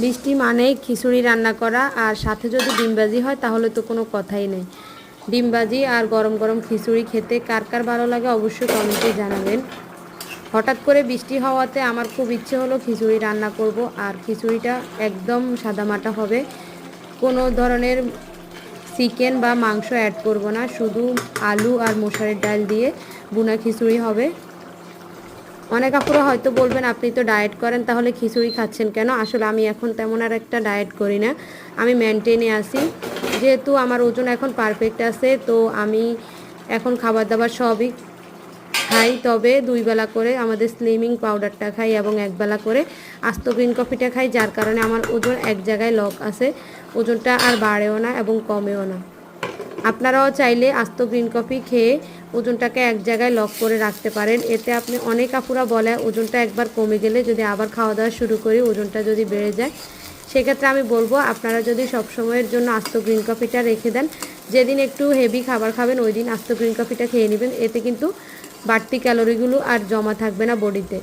বৃষ্টি মানেই খিচুড়ি রান্না করা, আর সাথে যদি ডিমবাজি হয় তাহলে তো কোনো কথাই নেই। ডিমবাজি আর গরম গরম খিচুড়ি খেতে কার কার ভালো লাগে অবশ্যই কমেন্টে জানাবেন। হঠাৎ করে বৃষ্টি হওয়াতে আমার খুব ইচ্ছে হলো খিচুড়ি রান্না করব, আর খিচুড়িটা একদম সাদামাটা হবে, কোনো ধরনের চিকেন বা মাংস অ্যাড করব না, শুধু আলু আর মসুরের ডাল দিয়ে বুনা খিচুড়ি হবে। অনেক আপুরা হয়তো বলবেন আপনি তো ডায়েট করেন, তাহলে খিচুড়ি খাচ্ছেন কেন? আসলে আমি এখন তেমন আর একটা ডায়েট করি না, আমি মেনটেনে আসি। যেহেতু আমার ওজন এখন পারফেক্ট আছে, তো আমি এখন খাবার দাবার সবই খাই, তবে 2 বেলা করে আমাদের স্লিমিং পাউডারটা খাই এবং 1 বেলা করে আস্ত গ্রিন কফিটা খাই, যার কারণে আমার ওজন এক জায়গায় লক আছে, ওজনটা আর বাড়েও না এবং কমেও না। আপনারাও চাইলে আস্ত গ্রিন কফি খেয়ে ওজনটাকে এক জায়গায় লক করে রাখতে পারেন। এতে আপনি অনেক আপুরা বলে ওজনটা একবার কমে গেলে যদি আবার খাওয়া দাওয়া শুরু করি ওজনটা যদি বেড়ে যায়, সেক্ষেত্রে আমি বলবো আপনারা যদি সব সময়ের জন্য আস্ত গ্রিন কফিটা রেখে দেন, যেদিন একটু হেভি খাবার খাবেন ওই দিন আস্ত গ্রিন কফিটা খেয়ে নেবেন, এতে কিন্তু বাড়তি ক্যালোরিগুলো আর জমা থাকবে না বডিতে।